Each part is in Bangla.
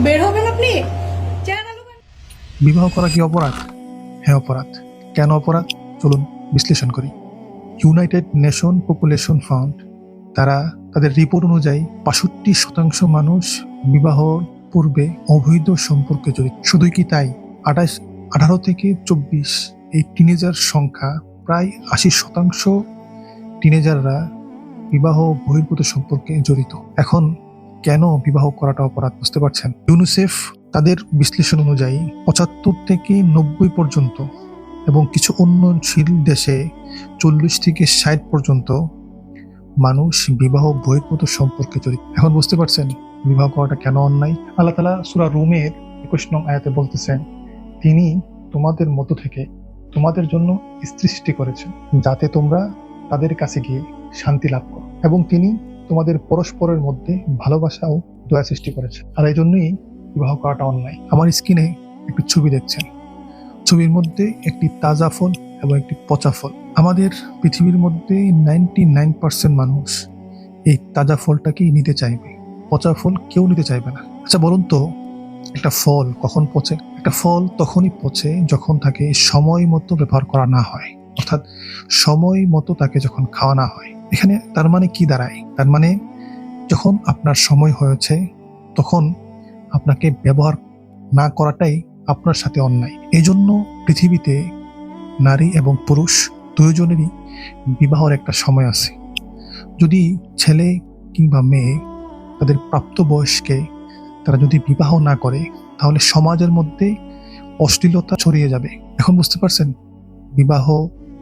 বের হবেন আপনি। বিবাহ করা কি অপরাধ? হ্যাঁ, অপরাধ। কেন অপরাধ? চলুন বিশ্লেষণ করি। ইউনাইটেড নেশন পপুলেশন ফান্ড তারা তাদের রিপোর্ট অনুযায়ী ৬৫% মানুষ বিবাহ পূর্বে অবৈধ সম্পর্কে জড়িত। শুধুই কি তাই, 18 থেকে 24 এই টিনেজার সংখ্যা প্রায় 80% টিনেজাররা বিবাহ বহির্ভূত সম্পর্কে জড়িত। এখন কেন বিবাহ করাটা অপরাধ বুঝতে পারছেন? ইউনিসেফ তাদের বিশ্লেষণ অনুযায়ী 75 থেকে 90 পর্যন্ত এবং কিছু উন্নয়নশীল দেশে 40 থেকে 60 পর্যন্ত মানুষ বিবাহ বহির্ভূত সম্পর্কে জড়িত। এখন বুঝতে পারছেন বিবাহ করাটা কেন অন্যায়? আল্লাহ তাআলা সূরা রুমের 21 নং আয়াতে বলতেছেন, তিনি তোমাদের মধ্য থেকে তোমাদের জন্য স্ত্রী সৃষ্টি করেছেন যাতে তোমরা তাদের কাছে গিয়ে শান্তি লাভ করো, এবং তিনি তোমাদের পরস্পরের মধ্যে ভালোবাসা ও দয়া সৃষ্টি করেছেন। আর এই জন্যই বিবাহ করাটা অন্যায়। আমার স্ক্রিনে একটি ছবি দেখছেন। ছবির মধ্যে একটি তাজা ফল এবং একটি পচা ফল। আমাদের পৃথিবীর মধ্যে 99% মানুষ এই তাজা ফলটাকেই নিতে চাইবে, পচা ফল কেউ নিতে চাইবে না। আচ্ছা বলুন তো, একটা ফল কখন পচে? একটা ফল তখনই পচে যখন তাকে সময় মতো ব্যবহার করা না হয়, অর্থাৎ সময় মতো তাকে যখন খাওয়া না হয়। এখানে তার মানে কি দাঁড়ায়? তার মানে যখন আপনার সময় হয়েছে তখন আপনাকে ব্যবহার না করাটাই আপনার সাথে অন্যায়। এই জন্য পৃথিবীতে নারী এবং পুরুষ দুজনেরই বিবাহের একটা সময় আছে। যদি ছেলে কিংবা মেয়ে তাদের প্রাপ্তবয়স্কে তারা যদি বিবাহ না করে, তাহলে সমাজের মধ্যে অশ্লীলতা ছড়িয়ে যাবে। এখন বুঝতে পারছেন বিবাহ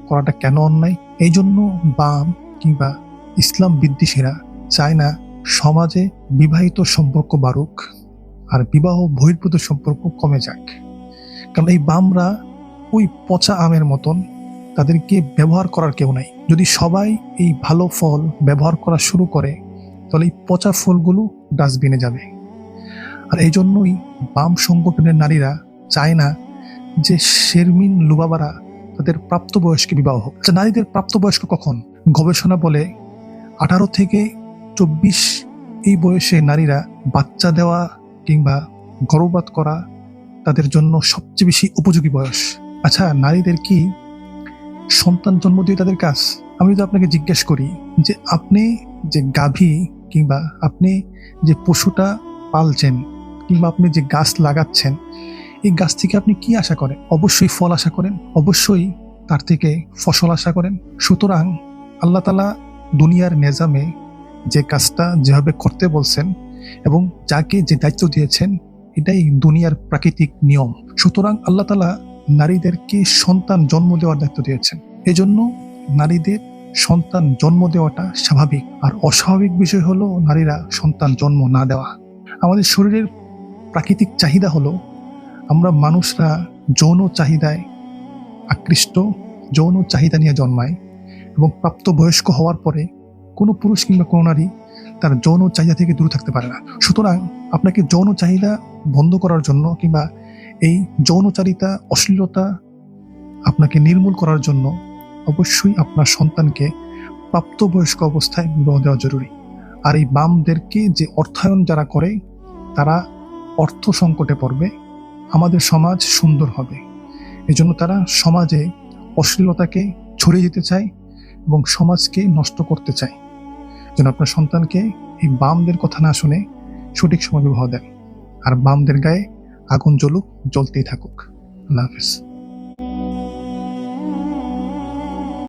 করাটা কেন অন্যায়? এই জন্য বাম কিংবা ইসলাম বিদ্বেষীরা চায় না সমাজে বিবাহিত সম্পর্ক বাড়ুক আর বিবাহ বহির্ভূত সম্পর্ক কমে যাক। কারণ এই বামরা ওই পচা আমের মতন, তাদেরকে ব্যবহার করার কেউ নাই। যদি সবাই এই ভালো ফল ব্যবহার করা শুরু করে, তাহলে এই পচা ফলগুলো ডাস্টবিনে যাবে। আর এই জন্যই বাম সংগঠনের নারীরা চায় না যে শেরমিন লুবাবারা তাদের প্রাপ্তবয়স্কে বিবাহ হোক। আচ্ছা, নারীদের প্রাপ্তবয়স্ক কখন? গবেষণা বলে 18 থেকে 24 এই বয়সে নারীরা বাচ্চা দেওয়া কিংবা গর্ভপাত করা তাদের জন্য সবচেয়ে বেশি উপযোগী বয়স। আচ্ছা, নারীদের কি সন্তান জন্ম দিয়ে তাদের কাজ? আমি যদি আপনাকে জিজ্ঞেস করি যে আপনি যে গাভী কিংবা আপনি যে পশুটা পালছেন কিংবা আপনি যে গাছ লাগাচ্ছেন, এই গাছ থেকে আপনি কি আশা করেন? অবশ্যই ফল আশা করেন, অবশ্যই তার থেকে ফসল আশা করেন। সুতরাং আল্লাহ তাআলা দুনিয়ার নিজামে যে কাজটা যেভাবে করতে বলছেন এবং যাকে যে দায়িত্ব দিয়েছেন, এটাই দুনিয়ার প্রাকৃতিক নিয়ম। সুতরাং আল্লাহ তাআলা নারীদেরকে সন্তান জন্ম দেওয়ার দায়িত্ব দিয়েছেন। এজন্য নারীদের সন্তান জন্ম দেওয়াটা স্বাভাবিক। আর অস্বাভাবিক বিষয় হলো নারীরা সন্তান জন্ম না দেওয়া। আমাদের শরীরের প্রাকৃতিক চাহিদা হলো আমরা মানুষরা যৌন চাহিদায় আকৃষ্ট, যৌন চাহিদা নিয়ে জন্মায় এবং প্রাপ্তবয়স্ক হওয়ার পরে কোনো পুরুষ কিংবা কোনো নারী তার যৌন চাহিদা থেকে দূরে থাকতে পারে না। সুতরাং আপনাকে যৌন চাহিদা বন্ধ করার জন্য কিংবা এই যৌনচারিতা, অশ্লীলতা আপনাকে নির্মূল করার জন্য অবশ্যই আপনার সন্তানকে প্রাপ্তবয়স্ক অবস্থায় বিবাহ দেওয়া জরুরি। আর এই বামদেরকে যে অর্থায়ন যারা করে, তারা অর্থ সংকটে পড়বে, আমাদের সমাজ সুন্দর হবে। এজন্য তারা সমাজে অশ্লীলতাকে ছড়িয়ে দিতে চায় এবং সমাজকে নষ্ট করতে চায়। যেন আপনার সন্তানকে এই বামদের কথা না শুনে সঠিক সময় বিবাহ দেন, আর বামদের গায়ে আগুন জ্বলুক, জ্বলতেই থাকুক। আল্লাহ হাফেজ।